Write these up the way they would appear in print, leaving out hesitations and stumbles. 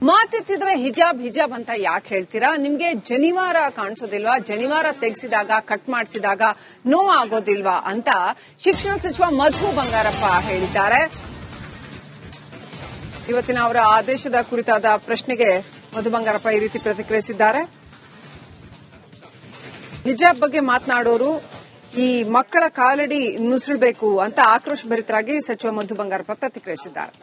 ಮಾತೆತ್ತಿದ್ರೆ ಹಿಜಾಬ್ ಹಿಜಾಬ್ ಅಂತ ಯಾಕೆ ಹೇಳ್ತೀರಾ? ನಿಮ್ಗೆ ಜನಿವಾರ ಕಾಣಿಸೋದಿಲ್ವಾ? ಜನಿವಾರ ತೆಗೆಸಿದಾಗ ಕಟ್ ಮಾಡಿಸಿದಾಗ ನೋವಾಗೋದಿಲ್ವಾ ಅಂತ ಶಿಕ್ಷಣ ಸಚಿವ ಮಧು ಬಂಗಾರಪ್ಪ ಹೇಳಿದ್ದಾರೆ. ಇವತ್ತಿನ ಅವರ ಆದೇಶದ ಕುರಿತಾದ ಪ್ರಶ್ನೆಗೆ ಮಧು ಬಂಗಾರಪ್ಪ ಈ ರೀತಿ ಪ್ರತಿಕ್ರಿಯಿಸಿದ್ದಾರೆ. ಹಿಜಾಬ್ ಬಗ್ಗೆ ಮಾತನಾಡೋರು ಈ ಮಕ್ಕಳ ಕಾಲಡಿ ನುಸುಳಬೇಕು ಅಂತ ಆಕ್ರೋಶ ಭರಿತರಾಗಿ ಸಚಿವ ಮಧು ಬಂಗಾರಪ್ಪ ಪ್ರತಿಕ್ರಿಯಿಸಿದ್ದಾರೆ.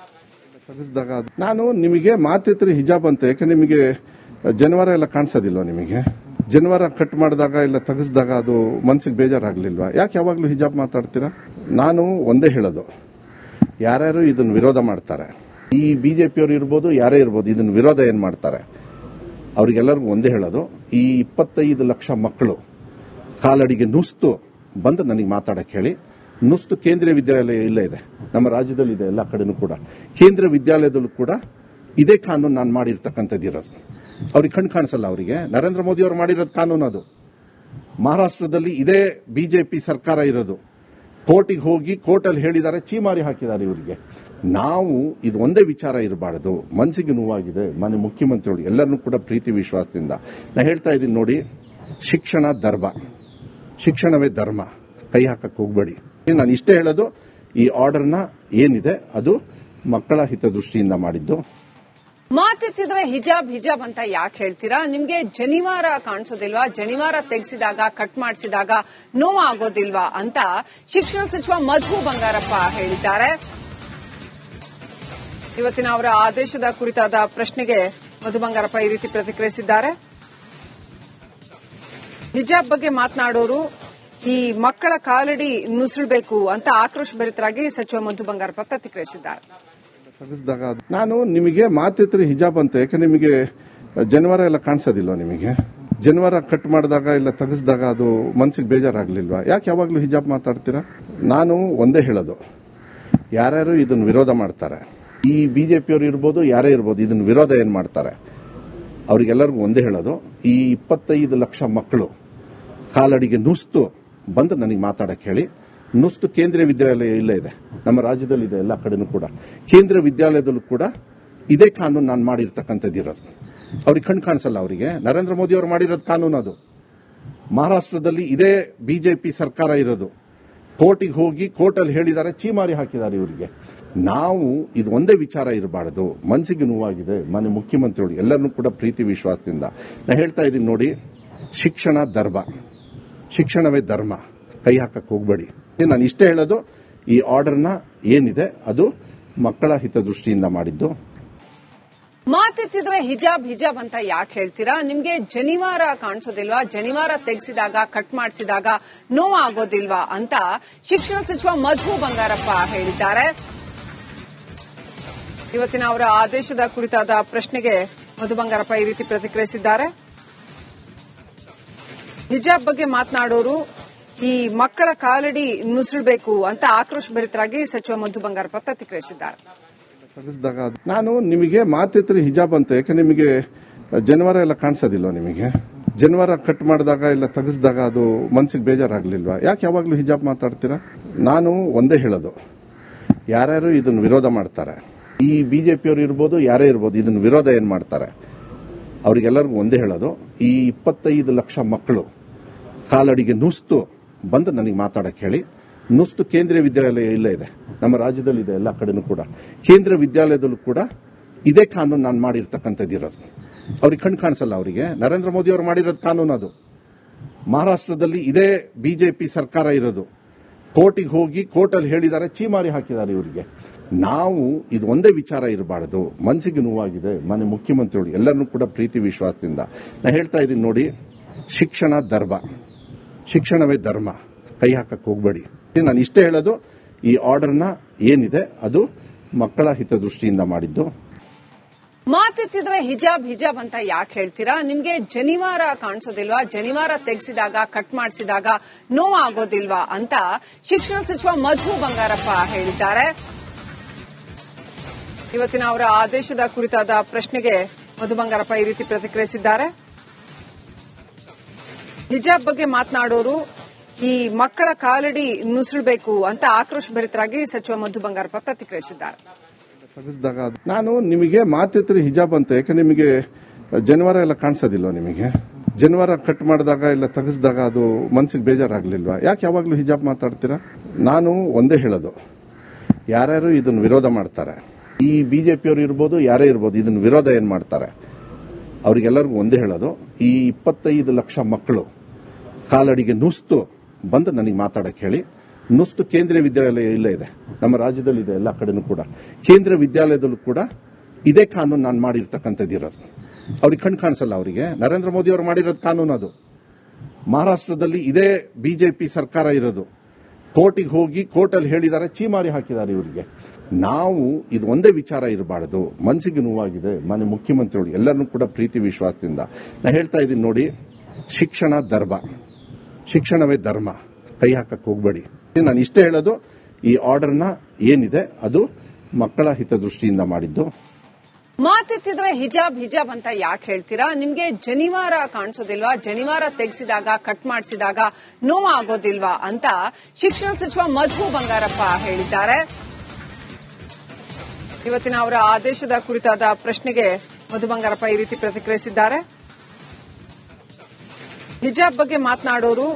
ನಾನು ನಿಮಗೆ ಮಾತಿದ್ರೆ ಹಿಜಾಬ್ ಅಂತ, ಯಾಕೆ ನಿಮಗೆ ಜನವಾರ ಎಲ್ಲ ಕಾಣಿಸೋದಿಲ್ವಾ? ನಿಮಗೆ ಜನವಾರ ಕಟ್ ಮಾಡಿದಾಗ ಇಲ್ಲ ತೆಗೆಸಿದಾಗ ಅದು ಮನಸ್ಸಿಗೆ ಬೇಜಾರಾಗ್ಲಿಲ್ವಾ? ಯಾಕೆ ಯಾವಾಗ್ಲೂ ಹಿಜಾಬ್ ಮಾತಾಡ್ತೀರಾ? ನಾನು ಒಂದೇ ಹೇಳೋದು, ಯಾರ್ಯಾರು ಇದನ್ನು ವಿರೋಧ ಮಾಡ್ತಾರೆ, ಈ ಬಿಜೆಪಿಯವರು ಇರ್ಬೋದು, ಯಾರೇ ಇರ್ಬೋದು, ಇದನ್ನು ವಿರೋಧ ಏನ್ ಮಾಡ್ತಾರೆ ಅವ್ರಿಗೆಲ್ಲರಿಗೂ ಒಂದೇ ಹೇಳೋದು, ಈ 25 ಲಕ್ಷ ಮಕ್ಕಳು ಕಾಲಡಿಗೆ ನುಸ್ತು ಬಂದು ನನಗೆ ಮಾತಾಡಕ್ಕೆ ಹೇಳಿ. ನುಸ್ತು ಕೇಂದ್ರೀಯ ವಿದ್ಯಾಲಯ ಇಲ್ಲ ಇದೆ, ನಮ್ಮ ರಾಜ್ಯದಲ್ಲಿ ಇದೆ, ಎಲ್ಲ ಕಡೆನೂ ಕೂಡ ಕೇಂದ್ರೀಯ ವಿದ್ಯಾಲಯದಲ್ಲೂ ಕೂಡ ಇದೇ ಕಾನೂನು ನಾನು ಮಾಡಿರ್ತಕ್ಕಂಥದ್ದು ಇರೋದು. ಅವ್ರಿಗೆ ಕಣ್ ಕಾಣಿಸಲ್ಲ. ಅವರಿಗೆ ನರೇಂದ್ರ ಮೋದಿ ಅವರು ಮಾಡಿರೋದು ಕಾನೂನು ಅದು. ಮಹಾರಾಷ್ಟ್ರದಲ್ಲಿ ಇದೇ ಬಿಜೆಪಿ ಸರ್ಕಾರ ಇರೋದು. ಕೋರ್ಟಿಗೆ ಹೋಗಿ ಕೋರ್ಟಲ್ಲಿ ಹೇಳಿದ್ದಾರೆ, ಚೀಮಾರಿ ಹಾಕಿದ್ದಾರೆ ಇವರಿಗೆ. ನಾವು ಇದು ಒಂದೇ ವಿಚಾರ ಇರಬಾರದು. ಮನಸ್ಸಿಗೆ ನೋವಾಗಿದೆ. ಮನೆ ಮುಖ್ಯಮಂತ್ರಿಗಳು ಎಲ್ಲರನ್ನೂ ಕೂಡ ಪ್ರೀತಿ ವಿಶ್ವಾಸದಿಂದ ನಾ ಹೇಳ್ತಾ ಇದ್ದೀನಿ ನೋಡಿ, ಶಿಕ್ಷಣ ಧರ್ಮ, ಶಿಕ್ಷಣವೇ ಧರ್ಮ, ಕೈ ಹಾಕಕ್ಕೆ ಹೋಗಬೇಡಿ. ನಾನು ಇಷ್ಟೇ ಹೇಳೋದು, ಈ ಆರ್ಡರ್ನ ಏನಿದೆ ಅದು ಮಕ್ಕಳ ಹಿತದೃಷ್ಟಿಯಿಂದ ಮಾಡಿದ್ದು. ಮಾತೆತ್ತಿದ್ರೆ ಹಿಜಾಬ್ ಹಿಜಾಬ್ ಅಂತ ಯಾಕೆ ಹೇಳ್ತೀರಾ? ನಿಮ್ಗೆ ಜನಿವಾರ ಕಾಣಿಸೋದಿಲ್ವಾ? ಜನಿವಾರ ತೆಗೆಸಿದಾಗ ಕಟ್ ಮಾಡಿಸಿದಾಗ ನೋವಾಗೋದಿಲ್ವಾ ಅಂತ ಶಿಕ್ಷಣ ಸಚಿವ ಮಧು ಬಂಗಾರಪ್ಪ ಹೇಳಿದ್ದಾರೆ. ಇವತ್ತಿನ ಅವರ ಆದೇಶದ ಕುರಿತಾದ ಪ್ರಶ್ನೆಗೆ ಮಧು ಬಂಗಾರಪ್ಪ ಈ ರೀತಿ ಪ್ರತಿಕ್ರಿಯಿಸಿದ್ದಾರೆ. ಹಿಜಾಬ್ ಬಗ್ಗೆ ಮಾತನಾಡೋರು ಈ ಮಕ್ಕಳ ಕಾಲಡಿ ನುಸುಳಬೇಕು ಅಂತ ಆಕ್ರೋಶ ಭರಿತರಾಗಿ ಸಚಿವ ಮಧು ಬಂಗಾರಪ್ಪ ಪ್ರತಿಕ್ರಿಯಿಸಿದ್ದಾರೆ. ನಾನು ನಿಮಗೆ ಮಾತಿದ್ರೆ ಹಿಜಾಬ್ ಅಂತ, ಯಾಕೆ ನಿಮಗೆ ಜನವಾರ ಎಲ್ಲ ಕಾಣಿಸೋದಿಲ್ವಾ? ನಿಮಗೆ ಜನವಾರ ಕಟ್ ಮಾಡಿದಾಗ ಇಲ್ಲ ತೆಗೆಸಿದಾಗ ಅದು ಮನಸ್ಸಿಗೆ ಬೇಜಾರಾಗ್ಲಿಲ್ವಾ? ಯಾಕೆ ಯಾವಾಗ್ಲೂ ಹಿಜಾಬ್ ಮಾತಾಡ್ತೀರಾ? ನಾನು ಒಂದೇ ಹೇಳೋದು, ಯಾರ್ಯಾರು ಇದನ್ನು ವಿರೋಧ ಮಾಡ್ತಾರೆ, ಈ ಬಿಜೆಪಿಯವರು ಇರ್ಬೋದು, ಯಾರೇ ಇರ್ಬೋದು, ಇದನ್ನು ವಿರೋಧ ಏನ್ ಮಾಡ್ತಾರೆ ಅವ್ರಿಗೆಲ್ಲರಿಗೂ ಒಂದೇ ಹೇಳೋದು, ಈ 25 ಲಕ್ಷ ಮಕ್ಕಳು ಕಾಲಡಿಗೆ ನುಸ್ತು ಬಂದು ನನಗೆ ಮಾತಾಡಕ್ಕೆ ಹೇಳಿ. ನುಸ್ತು ಕೇಂದ್ರೀಯ ವಿದ್ಯಾಲಯ ಇಲ್ಲ ಇದೆ, ನಮ್ಮ ರಾಜ್ಯದಲ್ಲಿ ಇದೆ, ಎಲ್ಲ ಕಡೆನೂ ಕೂಡ ಕೇಂದ್ರೀಯ ವಿದ್ಯಾಲಯದಲ್ಲೂ ಕೂಡ ಇದೇ ಕಾನೂನು ನಾನು ಮಾಡಿರ್ತಕ್ಕಂಥದ್ದು ಇರೋದು. ಅವ್ರಿಗೆ ಕಣ್ ಕಾಣಿಸಲ್ಲ. ಅವರಿಗೆ ನರೇಂದ್ರ ಮೋದಿ ಅವರು ಮಾಡಿರೋದು ಕಾನೂನು ಅದು. ಮಹಾರಾಷ್ಟ್ರದಲ್ಲಿ ಇದೇ ಬಿಜೆಪಿ ಸರ್ಕಾರ ಇರೋದು. ಕೋರ್ಟಿಗೆ ಹೋಗಿ ಕೋರ್ಟಲ್ಲಿ ಹೇಳಿದ್ದಾರೆ, ಚೀಮಾರಿ ಹಾಕಿದ್ದಾರೆ ಇವರಿಗೆ. ನಾವು ಇದು ಒಂದೇ ವಿಚಾರ ಇರಬಾರದು. ಮನಸ್ಸಿಗೆ ನೋವಾಗಿದೆ. ಮನೆ ಮುಖ್ಯಮಂತ್ರಿಗಳು ಎಲ್ಲರನ್ನೂ ಕೂಡ ಪ್ರೀತಿ ವಿಶ್ವಾಸದಿಂದ ನಾ ಹೇಳ್ತಾ ಇದ್ದೀನಿ ನೋಡಿ, ಶಿಕ್ಷಣ ಧರ್ಮ, ಶಿಕ್ಷಣವೇ ಧರ್ಮ, ಕೈ ಹಾಕಕ್ಕೆ ಹೋಗಬೇಡಿ. ನಾನು ಇಷ್ಟೇ ಹೇಳೋದು, ಈ ಆರ್ಡರ್ನ ಏನಿದೆ ಅದು ಮಕ್ಕಳ ಹಿತದೃಷ್ಟಿಯಿಂದ ಮಾಡಿದ್ದು. ಮಾತೆತ್ತಿದ್ರೆ ಹಿಜಾಬ್ ಹಿಜಾಬ್ ಅಂತ ಯಾಕೆ ಹೇಳ್ತೀರಾ? ನಿಮ್ಗೆ ಜನಿವಾರ ಕಾಣಿಸೋದಿಲ್ವಾ? ಜನಿವಾರ ತೆಗೆಸಿದಾಗ ಕಟ್ ಮಾಡಿಸಿದಾಗ ನೋವಾಗೋದಿಲ್ವಾ ಅಂತ ಶಿಕ್ಷಣ ಸಚಿವ ಮಧು ಬಂಗಾರಪ್ಪ ಹೇಳಿದ್ದಾರೆ. ಇವತ್ತಿನ ಅವರ ಆದೇಶದ ಕುರಿತಾದ ಪ್ರಶ್ನೆಗೆ ಮಧು ಬಂಗಾರಪ್ಪ ಈ ರೀತಿ ಪ್ರತಿಕ್ರಿಯಿಸಿದ್ದಾರೆ. ಹಿಜಾಬ್ ಬಗ್ಗೆ ಮಾತನಾಡೋರು ಈ ಮಕ್ಕಳ ಕಾಲಡಿ ನುಸುಳಬೇಕು ಅಂತ ಆಕ್ರೋಶ ಭರಿತರಾಗಿ ಸಚಿವ ಮಧು ಬಂಗಾರಪ್ಪ ಪ್ರತಿಕ್ರಿಯಿಸಿದ್ದಾರೆ. ನಾನು ನಿಮಗೆ ಮಾತಿದ್ರೆ ಹಿಜಾಬ್ ಅಂತ, ಯಾಕೆ ನಿಮಗೆ ಜನವಾರ ಎಲ್ಲ ಕಾಣಿಸೋದಿಲ್ವಾ? ನಿಮಗೆ ಜನವಾರ ಕಟ್ ಮಾಡಿದಾಗ ಇಲ್ಲ ತೆಗೆಸಿದಾಗ ಅದು ಮನಸ್ಸಿಗೆ ಬೇಜಾರಾಗ್ಲಿಲ್ವಾ? ಯಾಕೆ ಯಾವಾಗ್ಲೂ ಹಿಜಾಬ್ ಮಾತಾಡ್ತೀರಾ? ನಾನು ಒಂದೇ ಹೇಳೋದು, ಯಾರ್ಯಾರು ಇದನ್ನು ವಿರೋಧ ಮಾಡ್ತಾರೆ, ಈ ಬಿಜೆಪಿಯವರು ಇರ್ಬೋದು, ಯಾರೇ ಇರ್ಬೋದು, ಇದನ್ನು ವಿರೋಧ ಏನ್ ಮಾಡ್ತಾರೆ ಅವ್ರಿಗೆಲ್ಲರಿಗೂ ಒಂದೇ ಹೇಳೋದು, ಈ 25 ಲಕ್ಷ ಮಕ್ಕಳು ಕಾಲಡಿಗೆ ನುಸ್ತು ಬಂದು ನನಗೆ ಮಾತಾಡಕ್ಕೆ ಹೇಳಿ. ನುಸ್ತು ಕೇಂದ್ರೀಯ ವಿದ್ಯಾಲಯ ಇಲ್ಲ ಇದೆ, ನಮ್ಮ ರಾಜ್ಯದಲ್ಲಿ ಇದೆ, ಎಲ್ಲ ಕಡೆನೂ ಕೂಡ ಕೇಂದ್ರೀಯ ವಿದ್ಯಾಲಯದಲ್ಲೂ ಕೂಡ ಇದೇ ಕಾನೂನು ನಾನು ಮಾಡಿರ್ತಕ್ಕಂಥದ್ದು ಇರೋದು. ಅವ್ರಿಗೆ ಕಣ್ ಕಾಣಿಸಲ್ಲ. ಅವರಿಗೆ ನರೇಂದ್ರ ಮೋದಿ ಅವರು ಮಾಡಿರೋದು ಕಾನೂನು ಅದು. ಮಹಾರಾಷ್ಟ್ರದಲ್ಲಿ ಇದೇ ಬಿಜೆಪಿ ಸರ್ಕಾರ ಇರೋದು. ಕೋರ್ಟಿಗೆ ಹೋಗಿ ಕೋರ್ಟಲ್ಲಿ ಹೇಳಿದ್ದಾರೆ, ಚೀಮಾರಿ ಹಾಕಿದ್ದಾರೆ ಇವರಿಗೆ. ನಾವು ಇದು ಒಂದೇ ವಿಚಾರ ಇರಬಾರದು. ಮನಸ್ಸಿಗೆ ನೋವಾಗಿದೆ. ಮನೆ ಮುಖ್ಯಮಂತ್ರಿಗಳು ಎಲ್ಲರನ್ನೂ ಕೂಡ ಪ್ರೀತಿ ವಿಶ್ವಾಸದಿಂದ ನಾ ಹೇಳ್ತಾ ಇದ್ದೀನಿ ನೋಡಿ, ಶಿಕ್ಷಣ ಧರ್ಮ, ಶಿಕ್ಷಣವೇ ಧರ್ಮ, ಕೈ ಹಾಕಕ್ಕೆ ಹೋಗಬೇಡಿ. ನಾನು ಇಷ್ಟೇ ಹೇಳೋದು, ಈ ಆರ್ಡರ್ನ ಏನಿದೆ ಅದು ಮಕ್ಕಳ ಹಿತದೃಷ್ಟಿಯಿಂದ ಮಾಡಿದ್ದು. ಮಾತೆತ್ತಿದ್ರೆ ಹಿಜಾಬ್ ಹಿಜಾಬ್ ಅಂತ ಯಾಕೆ ಹೇಳ್ತೀರಾ? ನಿಮ್ಗೆ ಜನಿವಾರ ಕಾಣಿಸೋದಿಲ್ವಾ? ಜನಿವಾರ ತೆಗೆಸಿದಾಗ ಕಟ್ ಮಾಡಿಸಿದಾಗ ನೋವಾಗೋದಿಲ್ವಾ ಅಂತ ಶಿಕ್ಷಣ ಸಚಿವ ಮಧು ಬಂಗಾರಪ್ಪ ಹೇಳಿದ್ದಾರೆ. ಇವತ್ತಿನ ಅವರ ಆದೇಶದ ಕುರಿತಾದ ಪ್ರಶ್ನೆಗೆ ಮಧು ಬಂಗಾರಪ್ಪ ಈ ರೀತಿ ಪ್ರತಿಕ್ರಿಯಿಸಿದ್ದಾರೆ. ಹಿಜಾಬ್ ಬಗ್ಗೆ ಮಾತನಾಡೋರು ಈ ಮಕ್ಕಳ ಕಾಲಡಿ ನುಸುಳಬೇಕು ಅಂತ ಆಕ್ರೋಶ ಭರಿತರಾಗಿ ಸಚಿವ ಮಧು ಬಂಗಾರಪ್ಪ ಪ್ರತಿಕ್ರಿಯಿಸಿದ್ದಾರೆ. ತೆಗೆಸಿದಾಗ ನಾನು ನಿಮಗೆ ಮಾತಿತ್ರಿ ಹಿಜಾಬ್ ಅಂತ, ಯಾಕೆ ನಿಮಗೆ ಜನವಾರ ಎಲ್ಲ ಕಾಣಿಸೋದಿಲ್ವಾ? ನಿಮಗೆ ಜನವಾರ ಕಟ್ ಮಾಡಿದಾಗ ಇಲ್ಲ ತೆಗೆಸಿದಾಗ ಅದು ಮನಸ್ಸಿಗೆ ಬೇಜಾರಾಗ್ಲಿಲ್ವಾ? ಯಾಕೆ ಯಾವಾಗ್ಲೂ ಹಿಜಾಬ್ ಮಾತಾಡ್ತೀರಾ? ನಾನು ಒಂದೇ ಹೇಳೋದು, ಯಾರ್ಯಾರು ಇದನ್ನು ವಿರೋಧ ಮಾಡ್ತಾರೆ, ಈ ಬಿಜೆಪಿಯವರು ಇರ್ಬೋದು, ಯಾರೇ ಇರ್ಬೋದು, ಇದನ್ನು ವಿರೋಧ ಏನ್ ಮಾಡ್ತಾರೆ ಅವ್ರಿಗೆಲ್ಲರಿಗೂ ಒಂದೇ ಹೇಳೋದು, ಈ 25 ಲಕ್ಷ ಮಕ್ಕಳು ಕಾಲಡಿಗೆ ನುಸ್ತು ಬಂದು ನನಗೆ ಮಾತಾಡಕ್ಕೆ ಹೇಳಿ. ನುಸ್ತು ಕೇಂದ್ರೀಯ ವಿದ್ಯಾಲಯ ಇಲ್ಲೇ ಇದೆ, ನಮ್ಮ ರಾಜ್ಯದಲ್ಲಿ ಇದೆ, ಎಲ್ಲ ಕಡೆನೂ ಕೂಡ ಕೇಂದ್ರೀಯ ವಿದ್ಯಾಲಯದಲ್ಲೂ ಕೂಡ ಇದೇ ಕಾನೂನು ನಾನು ಮಾಡಿರ್ತಕ್ಕಂಥದ್ದು ಇರೋದು. ಅವ್ರಿಗೆ ಕಣ್ ಕಾಣಿಸಲ್ಲ. ಅವರಿಗೆ ನರೇಂದ್ರ ಮೋದಿ ಅವರು ಮಾಡಿರೋದು ಕಾನೂನು ಅದು. ಮಹಾರಾಷ್ಟ್ರದಲ್ಲಿ ಇದೇ ಬಿಜೆಪಿ ಸರ್ಕಾರ ಇರೋದು. ಕೋರ್ಟಿಗೆ ಹೋಗಿ ಕೋರ್ಟಲ್ಲಿ ಹೇಳಿದ್ದಾರೆ, ಚೀಮಾರಿ ಹಾಕಿದ್ದಾರೆ ಇವರಿಗೆ. ನಾವು ಇದು ಒಂದೇ ವಿಚಾರ ಇರಬಾರದು. ಮನಸ್ಸಿಗೆ ನೋವಾಗಿದೆ. ಮಾನ್ಯ ಮುಖ್ಯಮಂತ್ರಿಗಳು ಎಲ್ಲರನ್ನೂ ಕೂಡ ಪ್ರೀತಿ ವಿಶ್ವಾಸದಿಂದ ನಾ ಹೇಳ್ತಾ ಇದ್ದೀನಿ ನೋಡಿ, ಶಿಕ್ಷಣ ಧರ್ಮ, ಶಿಕ್ಷಣವೇ ಧರ್ಮ, ಕೈ ಹಾಕಕ್ಕೆ ಹೋಗಬೇಡಿ. ನಾನು ಇಷ್ಟೇ ಹೇಳೋದು, ಈ ಆರ್ಡರ್ನ ಏನಿದೆ ಅದು ಮಕ್ಕಳ ಹಿತದೃಷ್ಟಿಯಿಂದ ಮಾಡಿದ್ದು. ಮಾತೆತ್ತಿದ್ರೆ ಹಿಜಾಬ್ ಹಿಜಾಬ್ ಅಂತ ಯಾಕೆ ಹೇಳ್ತೀರಾ? ನಿಮ್ಗೆ ಜನಿವಾರ ಕಾಣಿಸೋದಿಲ್ವಾ? ಜನಿವಾರ ತೆಗೆಸಿದಾಗ ಕಟ್ ಮಾಡಿಸಿದಾಗ ನೋವಾಗೋದಿಲ್ವಾ ಅಂತ ಶಿಕ್ಷಣ ಸಚಿವ ಮಧು ಬಂಗಾರಪ್ಪ ಹೇಳಿದ್ದಾರೆ. ಇವತ್ತಿನ ಅವರ ಆದೇಶದ ಕುರಿತಾದ ಪ್ರಶ್ನೆಗೆ ಮಧು ಬಂಗಾರಪ್ಪ ಈ ರೀತಿ ಪ್ರತಿಕ್ರಿಯಿಸಿದ್ದಾರೆ. ಹಿಜಾಬ್ ಬಗ್ಗೆ ಮಾತನಾಡೋರು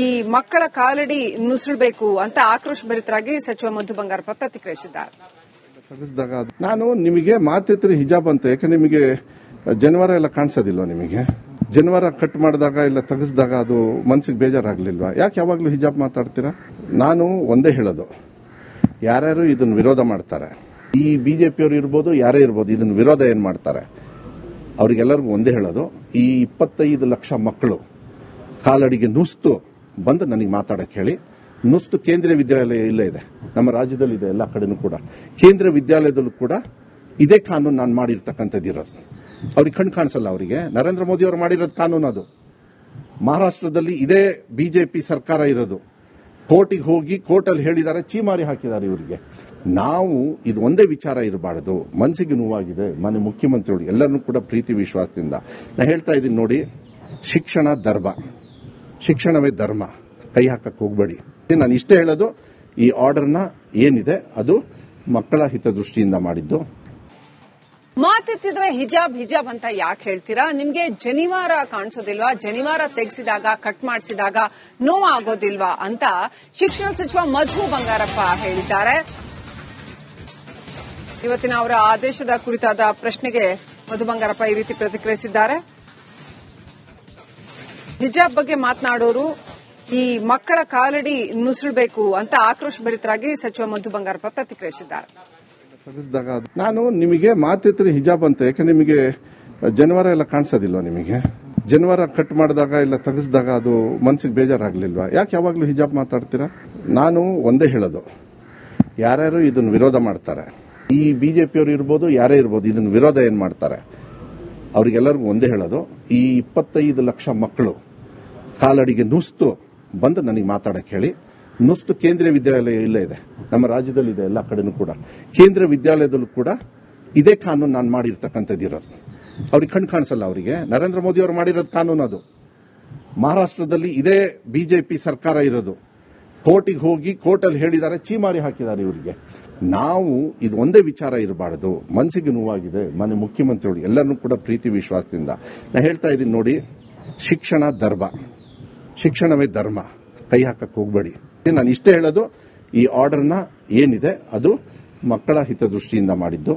ಈ ಮಕ್ಕಳ ಕಾಲಡಿ ನುಸುಳಬೇಕು ಅಂತ ಆಕ್ರೋಶಭರಿತರಾಗಿ ಸಚಿವ ಮಧು ಬಂಗಾರಪ್ಪ ಪ್ರತಿಕ್ರಿಯಿಸಿದ್ದಾರೆ. ತೆಗೆಸಿದಾಗ ನಾನು ನಿಮಗೆ ಮಾತಿತ್ರಿ ಹಿಜಾಬ್ ಅಂತ, ಯಾಕೆ ನಿಮಗೆ ಜನವಾರ ಎಲ್ಲ ಕಾಣಿಸೋದಿಲ್ವಾ? ನಿಮಗೆ ಜನವಾರ ಕಟ್ ಮಾಡಿದಾಗ ಇಲ್ಲ ತೆಗೆಸಿದಾಗ ಅದು ಮನಸ್ಸಿಗೆ ಬೇಜಾರಾಗ್ಲಿಲ್ವಾ? ಯಾಕೆ ಯಾವಾಗ್ಲೂ ಹಿಜಾಬ್ ಮಾತಾಡ್ತೀರಾ? ನಾನು ಒಂದೇ ಹೇಳೋದು, ಯಾರ್ಯಾರು ಇದನ್ನು ವಿರೋಧ ಮಾಡ್ತಾರೆ, ಈ ಬಿಜೆಪಿಯವರು ಇರ್ಬೋದು, ಯಾರೇ ಇರ್ಬೋದು, ಇದನ್ನು ವಿರೋಧ ಏನ್ ಮಾಡ್ತಾರೆ ಅವ್ರಿಗೆಲ್ಲರಿಗೂ ಒಂದೇ ಹೇಳೋದು, ಈ 25 ಲಕ್ಷ ಮಕ್ಕಳು ಕಾಲಡಿಗೆ ನುಸ್ತು ಬಂದು ನನಗೆ ಮಾತಾಡಕ್ಕೆ ಹೇಳಿ. ನುಸ್ತು ಕೇಂದ್ರೀಯ ವಿದ್ಯಾಲಯ ಇಲ್ಲೇ ಇದೆ, ನಮ್ಮ ರಾಜ್ಯದಲ್ಲಿ ಇದೆ, ಎಲ್ಲ ಕಡೆನೂ ಕೂಡ ಕೇಂದ್ರೀಯ ವಿದ್ಯಾಲಯದಲ್ಲೂ ಕೂಡ ಇದೇ ಕಾನೂನು ನಾನು ಮಾಡಿರ್ತಕ್ಕಂಥದ್ದು ಇರೋದು. ಅವ್ರಿಗೆ ಕಣ್ ಕಾಣಿಸಲ್ಲ. ಅವರಿಗೆ ನರೇಂದ್ರ ಮೋದಿ ಅವರು ಮಾಡಿರೋದು ಕಾನೂನು ಅದು. ಮಹಾರಾಷ್ಟ್ರದಲ್ಲಿ ಇದೇ ಬಿಜೆಪಿ ಸರ್ಕಾರ ಇರೋದು. ಕೋರ್ಟಿಗೆ ಹೋಗಿ ಕೋರ್ಟಲ್ಲಿ ಹೇಳಿದ್ದಾರೆ, ಚೀಮಾರಿ ಹಾಕಿದ್ದಾರೆ ಇವರಿಗೆ. ನಾವು ಇದು ಒಂದೇ ವಿಚಾರ ಇರಬಾರದು. ಮನಸ್ಸಿಗೆ ನೋವಾಗಿದೆ. ಮಾನ್ಯ ಮುಖ್ಯಮಂತ್ರಿಗಳು ಎಲ್ಲರನ್ನೂ ಕೂಡ ಪ್ರೀತಿ ವಿಶ್ವಾಸದಿಂದ ನಾ ಹೇಳ್ತಾ ಇದ್ದೀನಿ ನೋಡಿ, ಶಿಕ್ಷಣ ಧರ್ಮ, ಶಿಕ್ಷಣವೇ ಧರ್ಮ, ಕೈ ಹಾಕಕ್ಕೆ ಹೋಗಬೇಡಿ. ನಾನು ಇಷ್ಟೇ ಹೇಳೋದು, ಈ ಆರ್ಡರ್ನ ಏನಿದೆ ಅದು ಮಕ್ಕಳ ಹಿತದೃಷ್ಟಿಯಿಂದ ಮಾಡಿದ್ದು. ಮಾತೆತ್ತಿದ್ರೆ ಹಿಜಾಬ್ ಹಿಜಾಬ್ ಅಂತ ಯಾಕೆ ಹೇಳ್ತೀರಾ? ನಿಮ್ಗೆ ಜನಿವಾರ ಕಾಣಿಸೋದಿಲ್ವಾ? ಜನಿವಾರ ತೆಗೆಸಿದಾಗ ಕಟ್ ಮಾಡಿಸಿದಾಗ ನೋವಾಗೋದಿಲ್ವಾ ಅಂತ ಶಿಕ್ಷಣ ಸಚಿವ ಮಧು ಬಂಗಾರಪ್ಪ ಹೇಳಿದ್ದಾರೆ. ಇವತ್ತಿನ ಅವರ ಆದೇಶದ ಕುರಿತಾದ ಪ್ರಶ್ನೆಗೆ ಮಧು ಬಂಗಾರಪ್ಪ ಈ ರೀತಿ ಪ್ರತಿಕ್ರಿಯಿಸಿದ್ದಾರೆ. ಹಿಜಾಬ್ ಬಗ್ಗೆ ಮಾತನಾಡೋರು ಈ ಮಕ್ಕಳ ಕಾಲಡಿ ನುಸುಳಬೇಕು ಅಂತ ಆಕ್ರೋಶಭರಿತರಾಗಿ ಸಚಿವ ಮಧು ಬಂಗಾರಪ್ಪ ಪ್ರತಿಕ್ರಿಯಿಸಿದ್ದಾರೆ. ತೆಗೆಸಿದಾಗ ನಾನು ನಿಮಗೆ ಮಾತಿತ್ರಿ ಹಿಜಾಬ್ ಅಂತ, ಯಾಕೆ ನಿಮಗೆ ಜನವಾರ ಎಲ್ಲ ಕಾಣಿಸೋದಿಲ್ವಾ? ನಿಮಗೆ ಜನವಾರ ಕಟ್ ಮಾಡಿದಾಗ ಇಲ್ಲ ತೆಗೆಸಿದಾಗ ಅದು ಮನಸ್ಸಿಗೆ ಬೇಜಾರಾಗ್ಲಿಲ್ವಾ? ಯಾಕೆ ಯಾವಾಗ್ಲೂ ಹಿಜಾಬ್ ಮಾತಾಡ್ತೀರಾ? ನಾನು ಒಂದೇ ಹೇಳೋದು, ಯಾರ್ಯಾರು ಇದನ್ನು ವಿರೋಧ ಮಾಡ್ತಾರೆ, ಈ ಬಿಜೆಪಿಯವರು ಇರ್ಬೋದು, ಯಾರೇ ಇರ್ಬೋದು, ಇದನ್ನು ವಿರೋಧ ಏನ್ ಮಾಡ್ತಾರೆ ಅವ್ರಿಗೆಲ್ಲರಿಗೂ ಒಂದೇ ಹೇಳೋದು, ಈ 25 ಲಕ್ಷ ಮಕ್ಕಳು ಕಾಲಡಿಗೆ ನುಸ್ತು ಬಂದು ನನಗೆ ಮಾತಾಡಕ್ಕೆ ಹೇಳಿ. ನುಸ್ತು ಕೇಂದ್ರೀಯ ವಿದ್ಯಾಲಯ ಇಲ್ಲೇ ಇದೆ, ನಮ್ಮ ರಾಜ್ಯದಲ್ಲಿ ಇದೆ, ಎಲ್ಲ ಕಡೆನೂ ಕೂಡ ಕೇಂದ್ರೀಯ ವಿದ್ಯಾಲಯದಲ್ಲೂ ಕೂಡ ಇದೇ ಕಾನೂನು ನಾನು ಮಾಡಿರ್ತಕ್ಕಂಥದ್ದು ಇರೋದು. ಅವ್ರಿಗೆ ಕಣ್ ಕಾಣಿಸಲ್ಲ. ಅವರಿಗೆ ನರೇಂದ್ರ ಮೋದಿ ಅವರು ಮಾಡಿರೋದು ಕಾನೂನು ಅದು. ಮಹಾರಾಷ್ಟ್ರದಲ್ಲಿ ಇದೇ ಬಿಜೆಪಿ ಸರ್ಕಾರ ಇರೋದು. ಕೋರ್ಟಿಗೆ ಹೋಗಿ ಕೋರ್ಟಲ್ಲಿ ಹೇಳಿದ್ದಾರೆ, ಚೀಮಾರಿ ಹಾಕಿದ್ದಾರೆ ಇವರಿಗೆ. ನಾವು ಇದು ಒಂದೇ ವಿಚಾರ ಇರಬಾರದು. ಮನಸ್ಸಿಗೆ ನೋವಾಗಿದೆ. ಮಾನ್ಯ ಮುಖ್ಯಮಂತ್ರಿಗಳು ಎಲ್ಲರನ್ನೂ ಕೂಡ ಪ್ರೀತಿ ವಿಶ್ವಾಸದಿಂದ ನಾ ಹೇಳ್ತಾ ಇದ್ದೀನಿ ನೋಡಿ, ಶಿಕ್ಷಣ ಧರ್ಮ, ಶಿಕ್ಷಣವೇ ಧರ್ಮ, ಕೈ ಹಾಕಕ್ಕೆ ಹೋಗಬೇಡಿ. ನಾನು ಇಷ್ಟೇ ಹೇಳೋದು, ಈ ಆರ್ಡರ್ನ ಏನಿದೆ ಅದು ಮಕ್ಕಳ ಹಿತದೃಷ್ಟಿಯಿಂದ ಮಾಡಿದ್ದು.